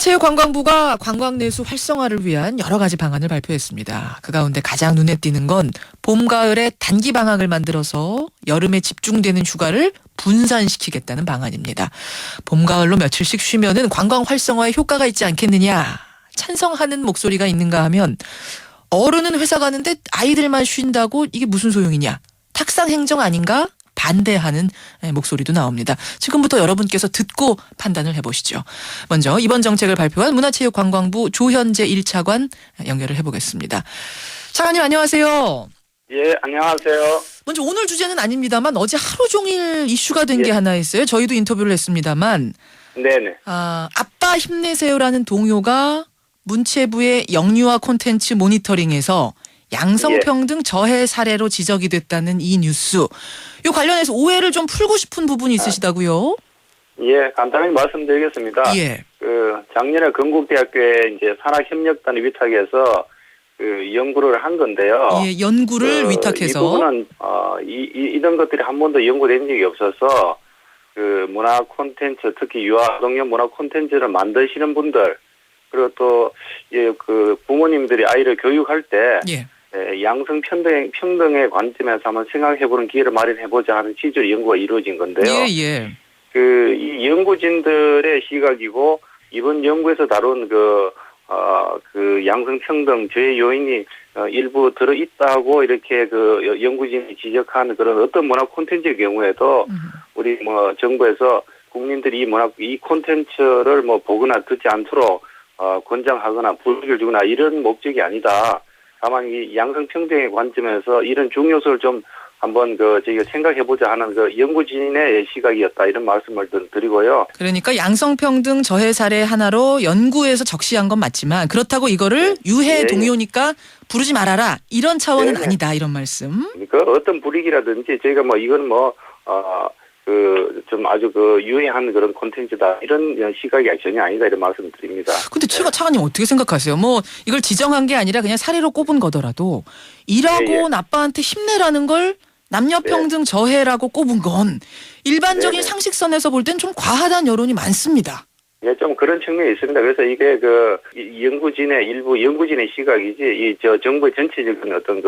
문화체육관광부가 관광내수 활성화를 위한 여러 가지 방안을 발표했습니다. 그 가운데 가장 눈에 띄는 건 봄, 가을에 단기 방학을 만들어서 여름에 집중되는 휴가를 분산시키겠다는 방안입니다. 봄, 가을로 며칠씩 쉬면은 관광 활성화에 효과가 있지 않겠느냐. 찬성하는 목소리가 있는가 하면 어른은 회사 가는데 아이들만 쉰다고 이게 무슨 소용이냐. 탁상 행정 아닌가? 반대하는 목소리도 나옵니다. 지금부터 여러분께서 듣고 판단을 해보시죠. 먼저 이번 정책을 발표한 문화체육관광부 조현재 1차관 연결을 해보겠습니다. 차관님 안녕하세요. 예, 안녕하세요. 먼저 오늘 주제는 아닙니다만 어제 하루 종일 이슈가 된 게 하나 있어요. 저희도 인터뷰를 했습니다만 네네. 아빠 힘내세요라는 동요가 문체부의 영유아 콘텐츠 모니터링에서 양성평등 저해 사례로 지적이 됐다는 이 뉴스. 이 관련해서 오해를 좀 풀고 싶은 부분이 있으시다고요? 예, 간단하게 말씀드리겠습니다. 예. 작년에 건국대학교에 이제 산학협력단을 위탁해서 연구를 한 건데요. 예, 연구를 위탁해서. 이 부분은 이런 것들이 한 번도 연구된 적이 없어서 문화 콘텐츠, 특히 유아동용 문화 콘텐츠를 만드시는 분들, 그리고 또 부모님들이 아이를 교육할 때 예. 양성 평등의 관점에서 한번 생각해보는 기회를 마련해보자 하는 취지로 연구가 이루어진 건데요. 예. 이 연구진들의 시각이고 이번 연구에서 다룬 양성 평등 저해 요인이 일부 들어 있다고 이렇게 연구진이 지적하는 그런 어떤 문화 콘텐츠의 경우에도 우리 정부에서 국민들이 이 콘텐츠를 보거나 듣지 않도록 권장하거나 불이익을 주거나 이런 목적이 아니다. 다만 이 양성평등의 관점에서 이런 중요성을 좀 한번 저희가 생각해보자 하는 연구진의 시각이었다 이런 말씀을 드리고요. 그러니까 양성평등 저해 사례 하나로 연구에서 적시한 건 맞지만 그렇다고 이거를 유해 동요니까 부르지 말아라 이런 차원은 아니다 이런 말씀. 그러니까 어떤 불이익이라든지 저희가 이건 좀 아주 유해한 그런 콘텐츠다 이런 시각이 전혀 아니다 이런 말씀을 드립니다. 근데 차관님 어떻게 생각하세요? 이걸 지정한 게 아니라 그냥 사례로 꼽은 거더라도 일하고 온 아빠한테 힘내라는 걸 남녀평등 저해라고 꼽은 건 일반적인 상식선에서 볼 땐 좀 과하다는 여론이 많습니다. 예, 좀 그런 측면이 있습니다. 그래서 이게 연구진의 일부 연구진의 시각이지 정부의 전체적인 어떤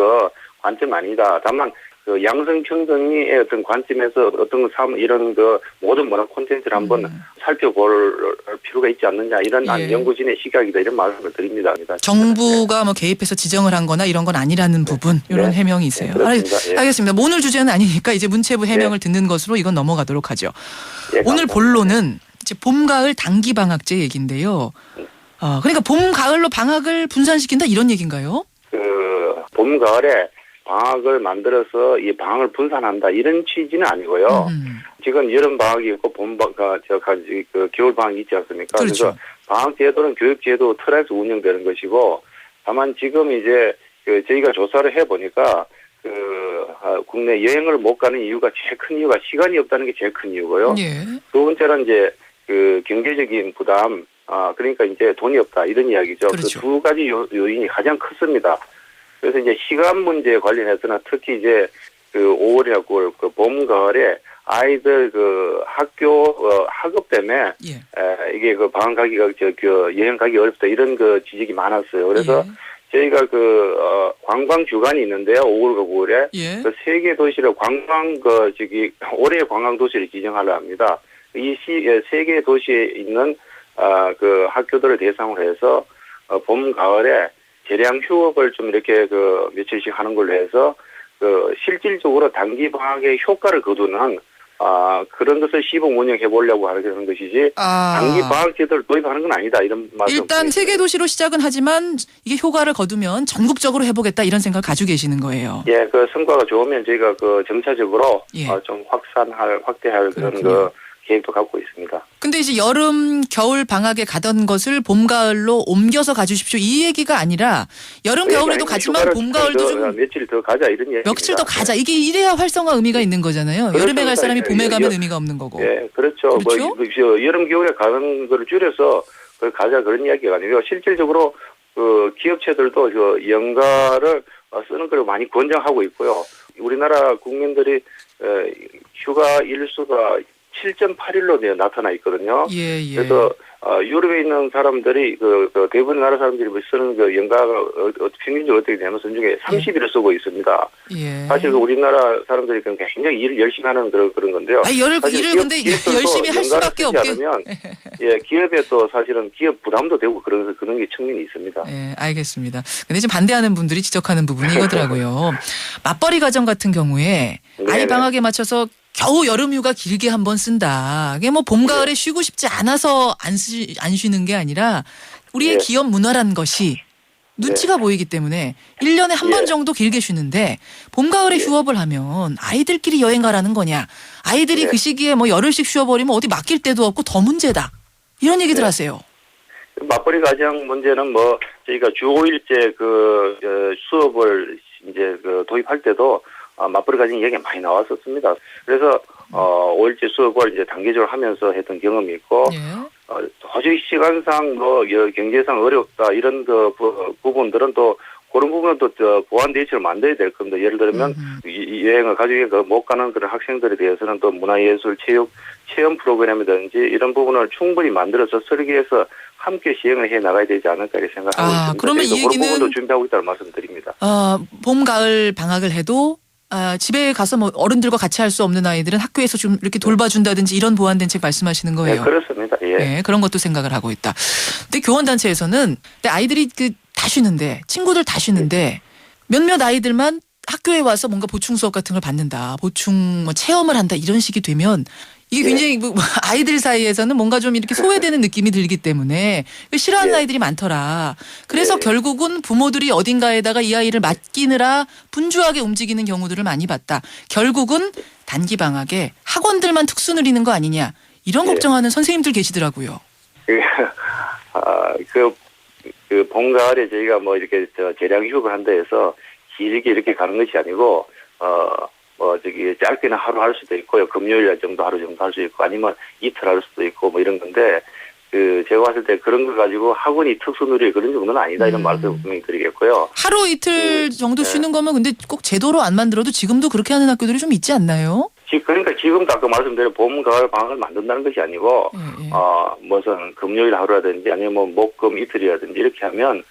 관점 아니다. 다만 양성평등의 어떤 관점에서 어떤 이런 모든 문화 콘텐츠를 한번 살펴볼 필요가 있지 않느냐 이런 연구진의 시각이다 이런 말씀을 드립니다. 정부가 개입해서 지정을 한 거나 이런 건 아니라는 부분 이런 해명이세요. 알겠습니다. 오늘 주제는 아니니까 이제 문체부 해명을 듣는 것으로 이건 넘어가도록 하죠. 오늘 본론은 이제 봄, 가을 단기 방학제 얘기인데요. 그러니까 봄, 가을로 방학을 분산시킨다 이런 얘기인가요? 봄, 가을에 방학을 만들어서 이 방학을 분산한다 이런 취지는 아니고요. 지금 여름 방학이 있고 겨울 방학이 있지 않습니까? 그렇죠. 그래서 방학 제도는 교육 제도 틀에서 운영되는 것이고, 다만 지금 이제 저희가 조사를 해 보니까 국내 여행을 못 가는 이유가 제일 큰 이유가 시간이 없다는 게 제일 큰 이유고요. 예. 두 번째는 이제 경제적인 부담, 그러니까 이제 돈이 없다 이런 이야기죠. 그렇죠. 두 가지 요인이 가장 컸습니다. 그래서 이제 시간 문제에 관련해서는 특히 이제 5월이나 9월 봄, 가을에 아이들 학교 학업 때문에 이게 방학 가기가 여행 가기 어렵다 이런 지적이 많았어요. 그래서 저희가 관광 주간이 있는데요. 5월과 9월에 세 개 도시를 올해의 관광 도시를 지정하려 합니다. 이 세 개 도시에 있는 학교들을 대상으로 해서 봄, 가을에 재량 휴업을 좀 이렇게 며칠씩 하는 걸로 해서 실질적으로 단기 방학의 효과를 거두는 그런 것을 시범 운영해 보려고 하는 것이지 단기 방학 제도를 도입하는 건 아니다 이런 말씀. 일단 세계 도시로 시작은 하지만 이게 효과를 거두면 전국적으로 해보겠다 이런 생각을 가지고 계시는 거예요. 예, 성과가 좋으면 저희가 점차적으로 좀 확대할 그런 계획도 갖고 있습니다. 근데 이제 여름, 겨울 방학에 가던 것을 봄, 가을로 옮겨서 가주십시오. 이 얘기가 아니라 여름, 겨울에도 가지만 봄, 가을도 좀 며칠 더 가자 이런 얘기입니다. 며칠 더 가자. 이게 이래야 활성화 의미가 있는 거잖아요. 여름에 갈 사람이 봄에 가면 의미가 없는 거고. 예, 그렇죠. 여름, 겨울에 가는 거를 줄여서 가자 그런 이야기가 아니고요. 실질적으로 기업체들도 연가를 쓰는 걸 많이 권장하고 있고요. 우리나라 국민들이 휴가 일수가 7.8일로 나타나 있거든요. 예, 예. 그래서 유럽에 있는 사람들이 대부분 나라 사람들이 쓰는 그 연가가 평균적으로 어떻게 되냐면 중에 30일을 쓰고 있습니다. 예. 사실 우리나라 사람들이 굉장히 일을 열심히 하는 그런 건데요. 일을 근데 열심히 할 수밖에 없게. 않으면 예, 기업에 또 사실은 기업 부담도 되고 그런 게 측면이 있습니다. 예, 알겠습니다. 근데 지금 반대하는 분들이 지적하는 부분이 이거더라고요. 맞벌이 가정 같은 경우에 아이 네네. 방학에 맞춰서 겨우 여름휴가 길게 한번 쓴다. 이게 뭐 봄, 가을에 쉬고 싶지 않아서 안 쉬는 게 아니라 우리의 예. 기업 문화란 것이 눈치가 보이기 때문에 1년에 한 번 예. 정도 길게 쉬는데 봄, 가을에 휴업을 하면 아이들끼리 여행 가라는 거냐. 아이들이 예. 그 시기에 뭐 열흘씩 쉬어버리면 어디 맡길 데도 없고 더 문제다. 이런 얘기들 예. 하세요. 맞벌이 가정 문제는 뭐 저희가 주 5일제 수업을 이제 도입할 때도 맞벌이 가정 얘기가 많이 나왔었습니다. 그래서 5일제 수업을 이제 단계적으로 하면서 했던 경험이 있고 예. 도저히 시간상 경제상 어렵다 이런 부분들은 또 그런 부분은 또 보완 대책을 만들어야 될 겁니다. 예를 들면 여행을 가족이 못 가는 그런 학생들에 대해서는 또 문화예술 체험 프로그램이든지 이런 부분을 충분히 만들어서 설계해서 함께 시행을 해 나가야 되지 않을까 이렇게 생각하고 있습니다. 그러면 이 그런 얘기는 부분도 준비하고 있다는 말씀드립니다. 봄, 가을 방학을 해도 집에 가서 뭐 어른들과 같이 할 수 없는 아이들은 학교에서 좀 이렇게 돌봐준다든지 이런 보완 대책 말씀하시는 거예요. 네, 그렇습니다. 예. 네, 그런 것도 생각을 하고 있다. 근데 교원단체에서는 아이들이 다 쉬는데 친구들 다 쉬는데 몇몇 아이들만 학교에 와서 뭔가 보충 수업 같은 걸 받는다. 보충 체험을 한다. 이런 식이 되면 이게 굉장히 아이들 사이에서는 뭔가 좀 이렇게 소외되는 느낌이 들기 때문에 싫어하는 아이들이 많더라. 그래서 결국은 부모들이 어딘가에다가 이 아이를 맡기느라 분주하게 움직이는 경우들을 많이 봤다. 결국은 단기 방학에 학원들만 특수 누리는 거 아니냐. 이런 걱정하는 선생님들 계시더라고요. 봄, 가을에 저희가 뭐 이렇게 재량 휴업을 한다 해서 길게 이렇게 가는 것이 아니고, 짧게는 하루 할 수도 있고요. 금요일 정도 하루 정도 할 수 있고, 아니면 이틀 할 수도 있고, 뭐 이런 건데, 제가 봤을 때 그런 걸 가지고 학원이 특수 누릴 그런 정도는 아니다. 이런 말씀을 분명히 드리겠고요. 하루 이틀 정도 쉬는 거면 근데 꼭 제도로 안 만들어도 지금도 그렇게 하는 학교들이 좀 있지 않나요? 그러니까 지금도 아까 말씀드린 봄, 가을 방학을 만든다는 것이 아니고, 무슨 금요일 하루라든지 아니면 목금 이틀이라든지 이렇게 하면,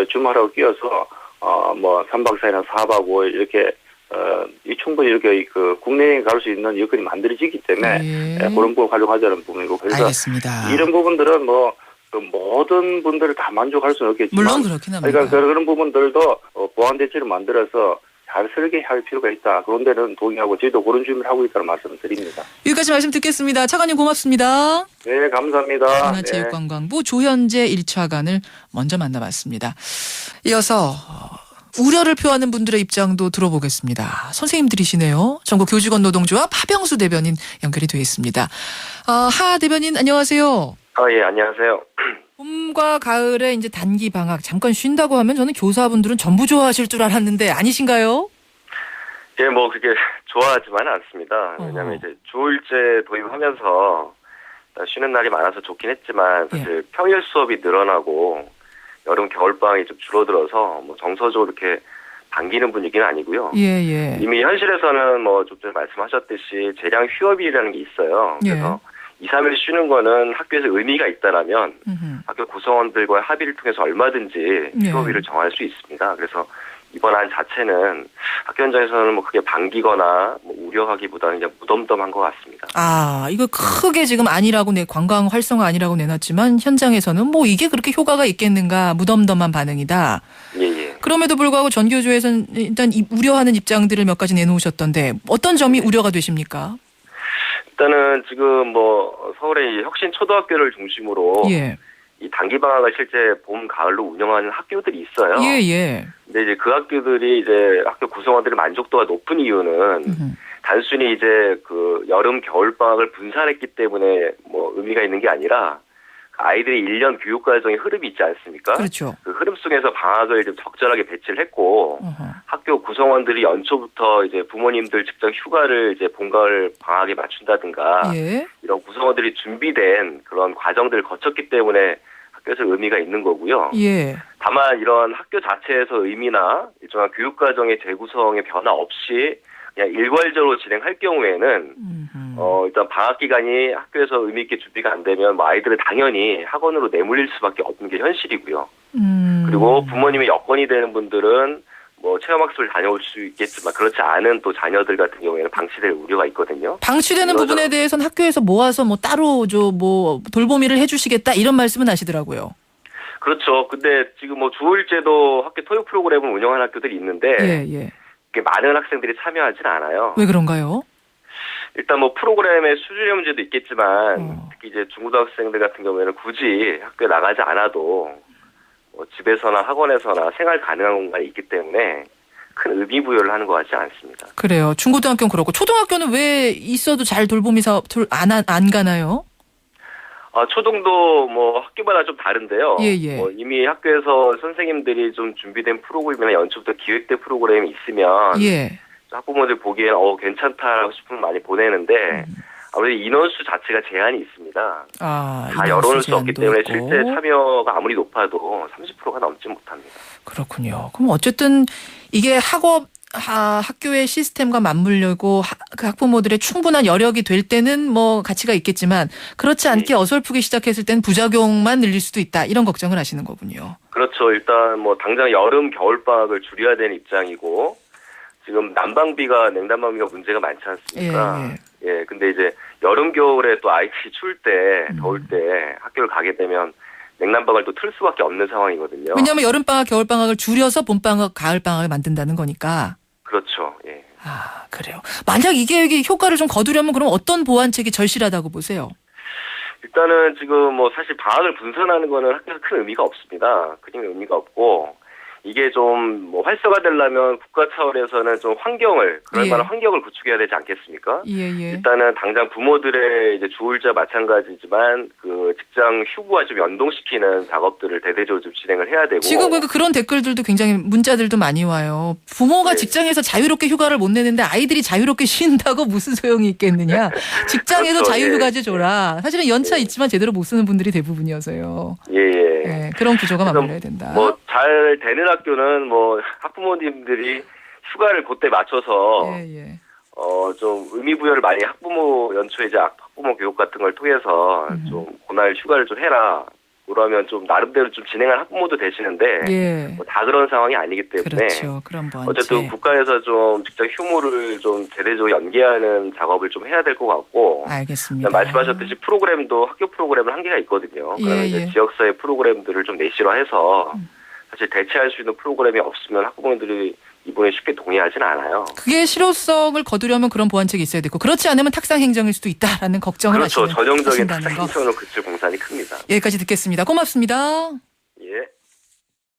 주말하고 끼어서, 3박 4일이나 4박 5일 이렇게, 충분히 이렇게 국내에 갈 수 있는 여건이 만들어지기 때문에 그런 부분 활용하자는 부분이고. 그래서 알겠습니다. 이런 부분들은 모든 분들을 다 만족할 수는 없겠지만. 물론 그렇긴 합니다. 그러니까 그런 부분들도 보완 대책을 만들어서 잘 설계할 필요가 있다. 그런 데는 동의하고 저희도 그런 준비를 하고 있다는 말씀을 드립니다. 여기까지 말씀 듣겠습니다. 차관님 고맙습니다. 네, 감사합니다. 문화체육관광부 조현재 1차관을 먼저 만나봤습니다. 이어서 우려를 표하는 분들의 입장도 들어보겠습니다. 선생님들이시네요. 전국교직원노동조합 하병수 대변인 연결이 되어 있습니다. 하 대변인 안녕하세요. 예, 안녕하세요. 봄과 가을에 이제 단기 방학 잠깐 쉰다고 하면 저는 교사분들은 전부 좋아하실 줄 알았는데 아니신가요? 예, 그게 좋아하지만은 않습니다. 왜냐하면 이제 주일제 도입하면서 쉬는 날이 많아서 좋긴 했지만 사실 평일 수업이 늘어나고 여름 겨울방학이 좀 줄어들어서 정서적으로 이렇게 반기는 분위기는 아니고요. 예. 이미 현실에서는 좀 전에 말씀하셨듯이 재량 휴업이라는 게 있어요. 그래서 2, 3일 쉬는 거는 학교에서 의미가 있다라면 학교 구성원들과의 합의를 통해서 얼마든지 휴업일을 정할 수 있습니다. 그래서 이번 안 자체는 학교 현장에서는 크게 반기거나 우려하기보다는 그냥 무덤덤한 것 같습니다. 이거 크게 지금 아니라고 관광 활성화 아니라고 내놨지만 현장에서는 이게 그렇게 효과가 있겠는가 무덤덤한 반응이다. 예. 그럼에도 불구하고 전교조에서는 일단 우려하는 입장들을 몇 가지 내놓으셨던데 어떤 점이 우려가 되십니까? 일단은 지금 서울의 혁신 초등학교를 중심으로 이 단기 방학을 실제 봄, 가을로 운영하는 학교들이 있어요. 예. 근데 이제 그 학교들이 이제 학교 구성원들의 만족도가 높은 이유는 단순히 이제 여름, 겨울 방학을 분산했기 때문에 의미가 있는 게 아니라 아이들이 1년 교육 과정의 흐름이 있지 않습니까? 그렇죠. 그 흐름 속에서 방학을 좀 적절하게 배치를 했고 학교 구성원들이 연초부터 이제 부모님들 직접 휴가를 이제 봄, 가을 방학에 맞춘다든가 이런 구성원들이 준비된 그런 과정들을 거쳤기 때문에 학교에서 의미가 있는 거고요. 다만 이런 학교 자체에서 의미나 일정한 교육 과정의 재구성의 변화 없이 그냥 일괄적으로 진행할 경우에는 일단 방학 기간이 학교에서 의미 있게 준비가 안 되면 뭐 아이들은 당연히 학원으로 내몰릴 수밖에 없는 게 현실이고요. 그리고 부모님의 여건이 되는 분들은 뭐 체험학습을 다녀올 수 있겠지만 그렇지 않은 또 자녀들 같은 경우에는 방치될 우려가 있거든요. 방치되는 부분에 대해서는 학교에서 모아서 뭐 따로 뭐 돌보미를 해주시겠다 이런 말씀은 하시더라고요. 그렇죠. 근데 지금 뭐 주일제도 학교 토요 프로그램을 운영하는 학교들이 있는데 그게 많은 학생들이 참여하진 않아요. 왜 그런가요? 일단 뭐 프로그램의 수준의 문제도 있겠지만 특히 이제 중고등학생들 같은 경우에는 굳이 학교에 나가지 않아도 뭐 집에서나 학원에서나 생활 가능한 공간이 있기 때문에 큰 의미 부여를 하는 것 같지 않습니다. 그래요. 중고등학교는 그렇고 초등학교는 왜 있어도 잘 돌보미 사업 안 가나요? 초등도 뭐 학교마다 좀 다른데요. 뭐 이미 학교에서 선생님들이 좀 준비된 프로그램이나 연초부터 기획된 프로그램이 있으면 학부모들 보기엔 괜찮다라고 싶으면 많이 보내는데 아무래도 인원수 자체가 제한이 있습니다. 다 열어놓을 수 없기 때문에 있고. 실제 참여가 아무리 높아도 30%가 넘지 못합니다. 그렇군요. 그럼 어쨌든 이게 학교의 시스템과 맞물려고 그 학부모들의 충분한 여력이 될 때는 뭐 가치가 있겠지만 그렇지 않게 어설프게 시작했을 때는 부작용만 늘릴 수도 있다. 이런 걱정을 하시는 거군요. 그렇죠. 일단 뭐 당장 여름 겨울방학을 줄여야 되는 입장이고 지금 냉난방비가 문제가 많지 않습니까? 근데 이제 여름 겨울에 또 아이들이 추울 때 더울 때 학교를 가게 되면 냉난방을 또 틀 수밖에 없는 상황이거든요. 왜냐하면 여름방학 겨울방학을 줄여서 봄방학 가을방학을 만든다는 거니까. 그렇죠. 그래요. 만약 이게 효과를 좀 거두려면 그럼 어떤 보완책이 절실하다고 보세요? 일단은 지금 뭐 사실 방학을 분산하는 거는 학교에서 큰 의미가 없습니다. 큰 의미가 없고 이게 좀 뭐 활성화되려면 국가 차원에서는 좀 그럴 만한 환경을 구축해야 되지 않겠습니까? 일단은 당장 부모들의 이제 주울자 마찬가지지만 그 직장 휴무와 좀 연동시키는 작업들을 대대적으로 좀 진행을 해야 되고. 지금 그런 댓글들도 굉장히 문자들도 많이 와요. 부모가 직장에서 자유롭게 휴가를 못 내는데 아이들이 자유롭게 쉰다고 무슨 소용이 있겠느냐. 직장에서 그렇죠. 자유휴가제 줘라. 사실은 연차 있지만 제대로 못 쓰는 분들이 대부분이어서요. 그런 구조가 맞물려야 된다. 뭐 잘 되는 학교는 뭐 학부모님들이 휴가를 그때 맞춰서 좀 의미 부여를 많이 학부모 연초에 이제 학부모 교육 같은 걸 통해서 좀 그날 휴가를 좀 해라. 그러면 좀 나름대로 좀 진행한 학부모도 되시는데 뭐 다 그런 상황이 아니기 때문에 그런 어쨌든 국가에서 좀 직접 휴무를 좀 제대적으로 연계하는 작업을 좀 해야 될 것 같고. 알겠습니다. 말씀하셨듯이 프로그램도 학교 프로그램은 한계가 있거든요. 그러면 이제 지역사회 프로그램들을 좀 내실화해서 사실 대체할 수 있는 프로그램이 없으면 학부모님들이 이번에 쉽게 동의하지는 않아요. 그게 실효성을 거두려면 그런 보완책이 있어야 되고 그렇지 않으면 탁상 행정일 수도 있다라는 걱정을 하시는 전형적인 탁상 행정으로 그칠 공산이 큽니다. 여기까지 듣겠습니다. 고맙습니다.